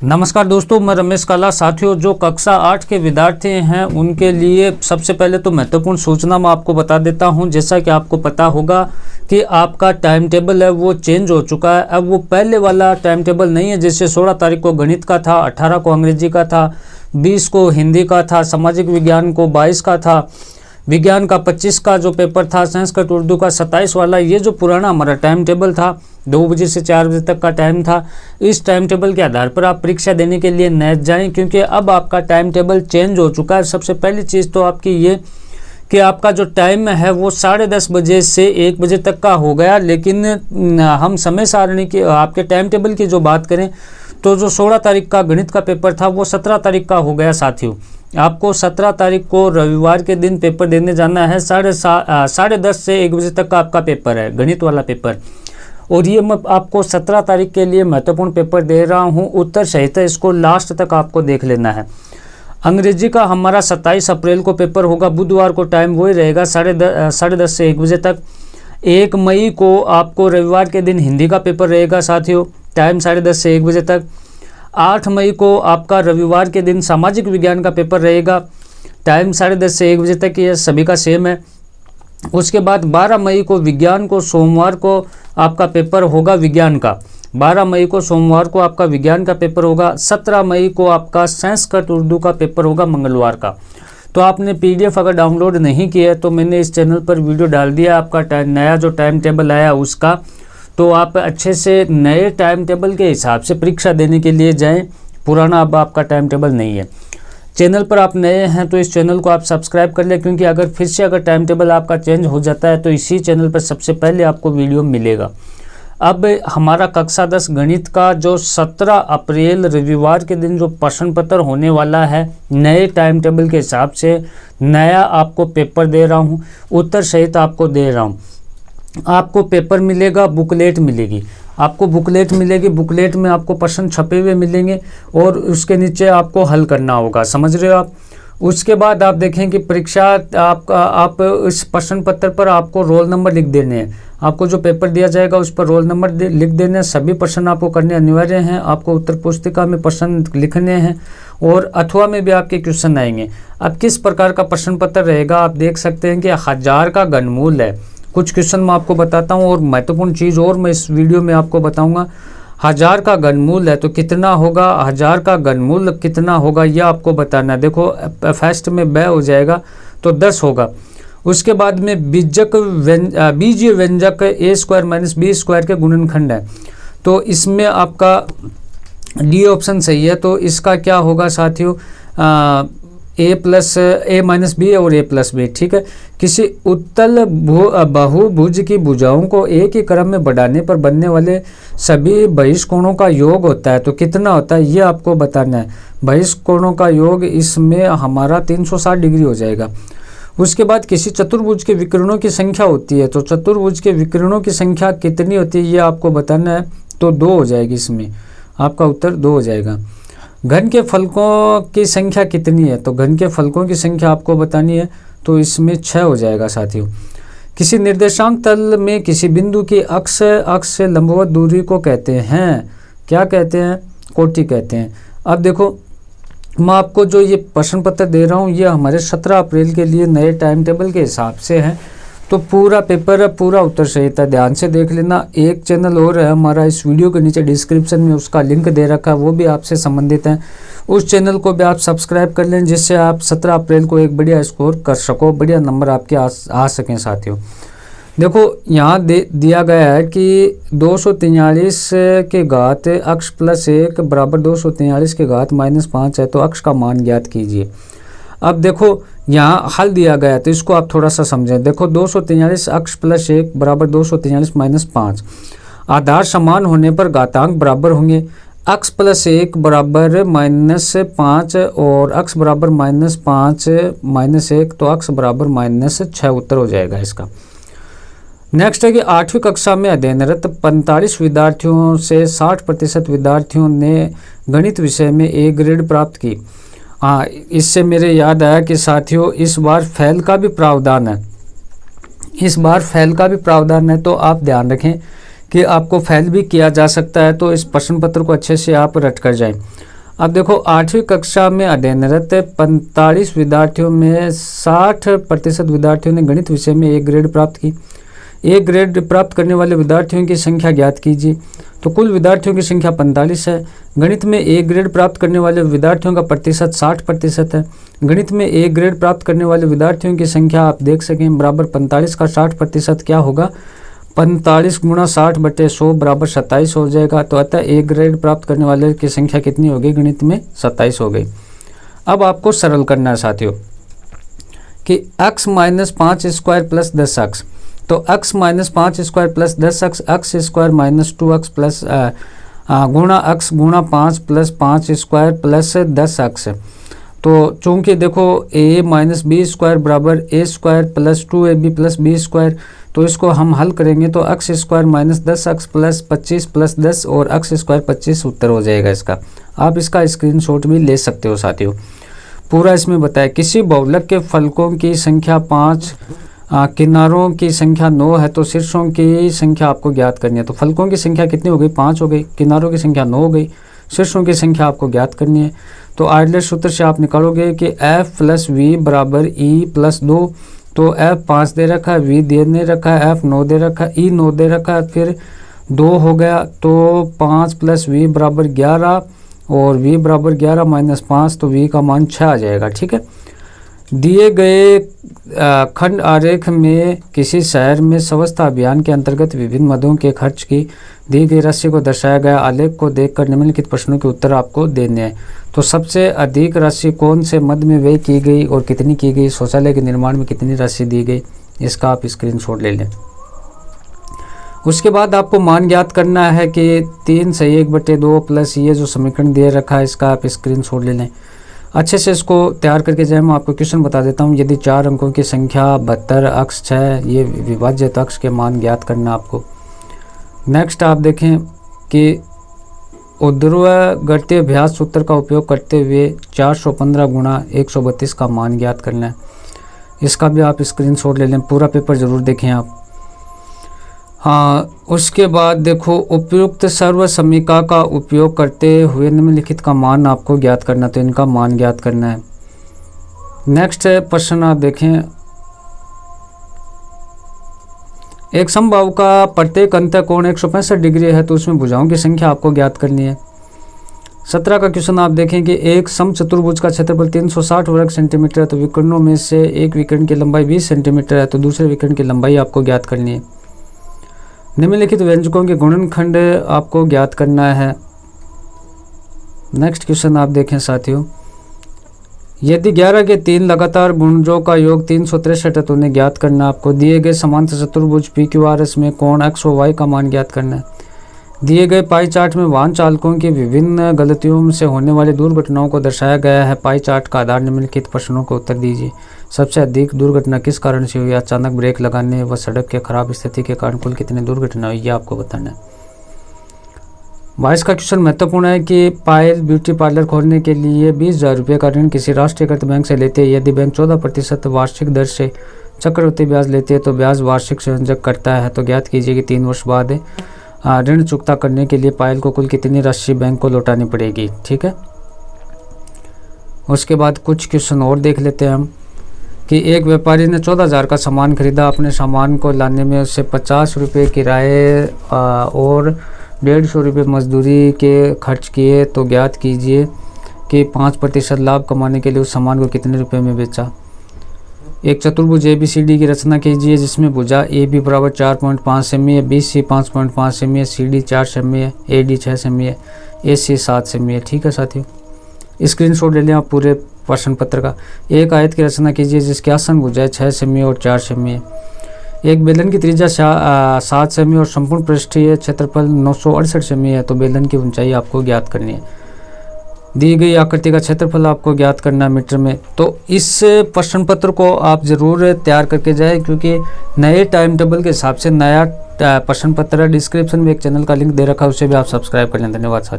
नमस्कार दोस्तों, मैं रमेश काला। साथियों, जो कक्षा 8 के विद्यार्थी हैं उनके लिए सबसे पहले तो महत्वपूर्ण सूचना मैं आपको बता देता हूं। जैसा कि आपको पता होगा कि आपका टाइम टेबल है वो चेंज हो चुका है। अब वो पहले वाला टाइम टेबल नहीं है, जैसे 16 तारीख को गणित का था, 18 को अंग्रेजी का था, 20 को हिंदी का था, सामाजिक विज्ञान को 22 का था, विज्ञान का 25 का जो पेपर था, संस्कृत उर्दू का 27 वाला। ये जो पुराना हमारा टाइम टेबल था, 2 बजे से 4 बजे तक का टाइम था, इस टाइम टेबल के आधार पर आप परीक्षा देने के लिए न जाएं, क्योंकि अब आपका टाइम टेबल चेंज हो चुका है। सबसे पहली चीज़ तो आपकी ये कि आपका जो टाइम है वो 10:30 बजे से 1 बजे तक का हो गया। लेकिन हम समय सारणी की, आपके टाइम टेबल की जो बात करें तो जो 16 तारीख का गणित का पेपर था वो 17 तारीख का हो गया। साथियों, आपको 17 तारीख को रविवार के दिन पेपर देने जाना है। 10:30 से 1 बजे तक का आपका पेपर है, गणित वाला पेपर। और ये मैं आपको 17 तारीख के लिए महत्वपूर्ण पेपर दे रहा हूँ, उत्तर सहित है, इसको लास्ट तक आपको देख लेना है। अंग्रेजी का हमारा 27 अप्रैल को पेपर होगा, बुधवार को टाइम वही रहेगा 10:30 से 1 बजे तक। 1 मई को आपको रविवार के दिन हिंदी का पेपर रहेगा साथियों, टाइम 10:30 से 1 बजे तक। 8 मई को आपका रविवार के दिन सामाजिक विज्ञान का पेपर रहेगा, टाइम 10:30 से 1 बजे तक। ये सभी का सेम है। उसके बाद 12 मई को विज्ञान को सोमवार को आपका पेपर होगा, विज्ञान का 12 मई को सोमवार को आपका विज्ञान का पेपर होगा। 17 मई को आपका संस्कृत उर्दू का पेपर होगा, मंगलवार का। तो आपने PDF अगर डाउनलोड नहीं किया है तो मैंने इस चैनल पर वीडियो डाल दिया आपका नया जो टाइम टेबल आया उसका। तो आप अच्छे से नए टाइम टेबल के हिसाब से परीक्षा देने के लिए जाएं, पुराना अब आपका टाइम टेबल नहीं है। चैनल पर आप नए हैं तो इस चैनल को आप सब्सक्राइब कर लें, क्योंकि अगर फिर से अगर टाइम टेबल आपका चेंज हो जाता है तो इसी चैनल पर सबसे पहले आपको वीडियो मिलेगा। अब हमारा कक्षा 10 गणित का जो 17 अप्रैल रविवार के दिन जो प्रश्न पत्र होने वाला है, नए टाइम टेबल के हिसाब से नया आपको पेपर दे रहा हूँ, उत्तर सहित आपको दे रहा हूँ। आपको पेपर मिलेगा, बुकलेट मिलेगी, आपको बुकलेट मिलेगी। बुकलेट में आपको प्रश्न छपे हुए मिलेंगे और उसके नीचे आपको हल करना होगा, समझ रहे हो आप। उसके बाद आप देखें कि परीक्षा आप इस प्रश्न पत्र पर आपको रोल नंबर लिख देने हैं। आपको जो पेपर दिया जाएगा उस पर रोल नंबर लिख देने हैं। सभी प्रश्न आपको करने अनिवार्य हैं। आपको उत्तर पुस्तिका में प्रश्न लिखने हैं और अथवा में भी आपके क्वेश्चन आएंगे। अब किस प्रकार का प्रश्न पत्र रहेगा आप देख सकते हैं कि 1000 का घनमूल है। कुछ क्वेश्चन मैं आपको बताता हूँ और महत्वपूर्ण चीज़ और मैं इस वीडियो में आपको बताऊंगा। 1000 का घनमूल है तो कितना होगा, 1000 का घनमूल कितना होगा यह आपको बताना है। देखो फर्स्ट में ब हो जाएगा तो 10 होगा। उसके बाद में बीजीय व्यंजक a² - b² के गुणनखंड है, तो इसमें आपका डी ऑप्शन सही है। तो इसका क्या होगा साथियों, a - b और a+b, ठीक है। किसी उत्तल बहुभुज की भुजाओं को एक ही क्रम में बढ़ाने पर बनने वाले सभी बहिष्कोणों का योग होता है, तो कितना होता है ये आपको बताना है। बहिष्कोणों का योग इसमें हमारा 360 डिग्री हो जाएगा। उसके बाद किसी चतुर्भुज के विकर्णों की संख्या होती है, तो चतुर्भुज के विकर्णों की संख्या कितनी होती है ये आपको बताना है। तो 2 हो जाएगी, इसमें आपका उत्तर 2 हो जाएगा। घन के फलकों की संख्या कितनी है, तो घन के फलकों की संख्या आपको बतानी है, तो इसमें 6 हो जाएगा साथियों। किसी निर्देशांक तल में किसी बिंदु की अक्ष से लंबवत दूरी को कहते हैं, क्या कहते हैं, कोटि कहते हैं। अब देखो मैं आपको जो ये प्रश्न पत्र दे रहा हूँ ये हमारे 17 अप्रैल के लिए नए टाइम टेबल के हिसाब से है। तो पूरा पेपर है, पूरा उत्तर सहित है, ध्यान से देख लेना। एक चैनल और है हमारा, इस वीडियो के नीचे डिस्क्रिप्शन में उसका लिंक दे रखा है, वो भी आपसे संबंधित है। उस चैनल को भी आप सब्सक्राइब कर लें, जिससे आप 17 अप्रैल को एक बढ़िया स्कोर कर सको, बढ़िया नंबर आपके आ सकें साथियों। देखो यहाँ दिया गया है कि 243 के घात x + 1 बराबर 243 के घात -5 है, तो x का मान ज्ञात कीजिए। अब देखो यहाँ हल दिया गया है तो इसको आप थोड़ा सा समझें। देखो 243 x + 1 बराबर 243 - 5। आधार समान होने पर घातांक बराबर होंगे। x + 1 बराबर -5 और x बराबर -5 - 1, तो x बराबर -6 उत्तर हो जाएगा इसका। नेक्स्ट है कि 8वीं कक्षा में अध्ययनरत 45 विद्यार्थियों से 60% विद्यार्थियों ने गणित विषय में A ग्रेड प्राप्त की। हाँ, इससे मेरे याद आया कि साथियों इस बार फेल का भी प्रावधान है, तो आप ध्यान रखें कि आपको फेल भी किया जा सकता है, तो इस प्रश्न पत्र को अच्छे से आप रट कर जाएं। अब देखो 8वीं कक्षा में अध्ययनरत 45 विद्यार्थियों में 60% विद्यार्थियों ने गणित विषय में ए ग्रेड प्राप्त की। ए ग्रेड प्राप्त करने वाले विद्यार्थियों की संख्या ज्ञात कीजिए। तो कुल विद्यार्थियों की संख्या 45 है। गणित में ए ग्रेड प्राप्त करने वाले विद्यार्थियों का प्रतिशत 60% है। गणित में ए ग्रेड प्राप्त करने वाले विद्यार्थियों की संख्या आप देख सकें बराबर 45 का 60% क्या होगा, 45 गुणा 60/100 बराबर 27 हो जाएगा। तो अतः ए ग्रेड प्राप्त करने वाले की संख्या कितनी हो गई, गणित में 27 हो गई। अब आपको सरल करना है साथियों कि x - 5 स्क्वायर प्लस 10x, तो x - 5 square plus 10x, x square minus 2x plus गुणा x गुणा 5 प्लस 5 स्क्वायर प्लस 10x। तो चूंकि देखो a - b स्क्वायर बराबर a square plus 2ab plus b square, तो इसको हम हल करेंगे तो x square minus 10x plus 25 plus 10 और x स्क्वायर 25 उत्तर हो जाएगा इसका। आप इसका स्क्रीनशॉट भी ले सकते हो साथियों। पूरा इसमें बताया किसी बहुलक के फलकों की संख्या 5, किनारों की संख्या 9 है, तो शीर्षों की संख्या आपको ज्ञात करनी है। तो फलकों की संख्या कितनी हो गई, 5 हो गई, किनारों की संख्या 9 हो गई, शीर्षों की संख्या आपको ज्ञात करनी है। तो आइडलर सूत्र से आप निकालोगे कि f प्लस वी बराबर e प्लस 2, तो f 5 दे रखा है, v दे रखा है, f 9 दे रखा है, e 9 दे रखा है, फिर 2 हो गया, तो 5 प्लस v बराबर 11 और v बराबर 11 माइनस 5, तो v का मान 6 आ जाएगा। ठीक है। दिए गए खंड आरेख में किसी शहर में स्वच्छता अभियान के अंतर्गत विभिन्न मदों के खर्च की दी गई राशि को दर्शाया गया आलेख को देखकर निम्नलिखित प्रश्नों के उत्तर आपको देने हैं। तो सबसे अधिक राशि कौन से मद में व्यय की गई और कितनी की गई, शौचालय के निर्माण में कितनी राशि दी गई, इसका आप स्क्रीनशॉट ले लें। उसके बाद आपको मान ज्ञात करना है कि 3 सही 1/2 प्लस ये जो समीकरण दे रखा है इसका आप स्क्रीनशॉट ले लें। अच्छे से इसको तैयार करके जाए। मैं आपको क्वेश्चन बता देता हूँ। यदि 4 अंकों की संख्या 72 अक्ष 6 ये विभाज्य अक्ष के मान ज्ञात करना आपको। नेक्स्ट आप देखें कि ऊर्ध्वाधर गणितीय अभ्यास सूत्र का उपयोग करते हुए 415 गुणा 132 का मान ज्ञात करना है। इसका भी आप स्क्रीनशॉट ले लें। पूरा पेपर ज़रूर देखें आप। हाँ, उसके बाद देखो उपयुक्त सर्व समीका का उपयोग करते हुए निम्नलिखित का मान आपको ज्ञात करना, तो इनका मान ज्ञात करना है। नेक्स्ट प्रश्न आप देखें, एक समबाहु का प्रत्येक अंतः कोण 165 डिग्री है, तो उसमें भुजाओं की संख्या आपको ज्ञात करनी है। 17 का क्वेश्चन आप देखें कि एक समचतुर्भुज का क्षेत्रफल 360 वर्ग सेंटीमीटर है, तो विकर्णों में से एक विकर्ण की लंबाई 20 सेंटीमीटर है, तो दूसरे विकर्ण की लंबाई आपको ज्ञात करनी है। निम्नलिखित व्यंजकों के गुणनखंड आपको ज्ञात करना है। नेक्स्ट क्वेश्चन आप देखें साथियों, यदि 11 के 3 लगातार गुणजों का योग 363 है तो उन्हें ज्ञात करना आपको। दिए गए समांतर चतुर्भुज PQRS में कोण x और y का मान ज्ञात करना है। दिए गए पाई चार्ट में वाहन चालकों की विभिन्न गलतियों से होने वाली दुर्घटनाओं को दर्शाया गया है। पाई चार्ट का आधार निम्नलिखित प्रश्नों को उत्तर दीजिए। सबसे अधिक दुर्घटना किस कारण से हुई, अचानक ब्रेक लगाने व सड़क के खराब स्थिति के कारण कुल कितनी दुर्घटना हुई, ये आपको बताना है। 22 का क्वेश्चन महत्वपूर्ण है कि पायल ब्यूटी पार्लर खोलने के लिए 20,000 रुपये का ऋण किसी राष्ट्रीयकृत बैंक से लेते हैं। यदि बैंक 14% वार्षिक दर से चक्रवृद्धि ब्याज लेती है तो ब्याज वार्षिक संयोजक करता है। तो ज्ञात कीजिए कि 3 वर्ष बाद ऋण चुकता करने के लिए पायल को कुल कितनी राशि बैंक को लौटानी पड़ेगी। ठीक है। उसके बाद कुछ क्वेश्चन और देख लेते हैं हम कि एक व्यापारी ने 14,000 का सामान खरीदा। अपने सामान को लाने में उससे 50 रुपये किराए और 150 रुपये मजदूरी के खर्च किए। तो ज्ञात कीजिए कि 5% लाभ कमाने के लिए उस सामान को कितने रुपए में बेचा। एक चतुर्भुज ABCD की रचना कीजिए जिसमें भुजा AB बराबर 4.5 सेमी है, BC 5.5 सेमी है, CD 4 सेमी है, AD 6 सेमी है, AC 7 सेमी है। ठीक है साथियों, स्क्रीनशॉट ले लें आप पूरे प्रश्न पत्र का। एक आयत की रचना कीजिए जिसकी आसन भुजाएं 6 सेमी और 4 सेमी है। एक बेलन की त्रिज्या 7 सेमी और संपूर्ण पृष्ठीय क्षेत्रफल 968 सेमी है, तो बेलन की ऊंचाई आपको ज्ञात करनी है। दी गई आकृति का क्षेत्रफल आपको ज्ञात करना है मीटर में। तो इस प्रश्न पत्र को आप ज़रूर तैयार करके जाए, क्योंकि नए टाइम टेबल के हिसाब से नया प्रश्न पत्र डिस्क्रिप्शन में एक चैनल का लिंक दे रखा है, उसे भी आप सब्सक्राइब कर लें। धन्यवाद साथियों।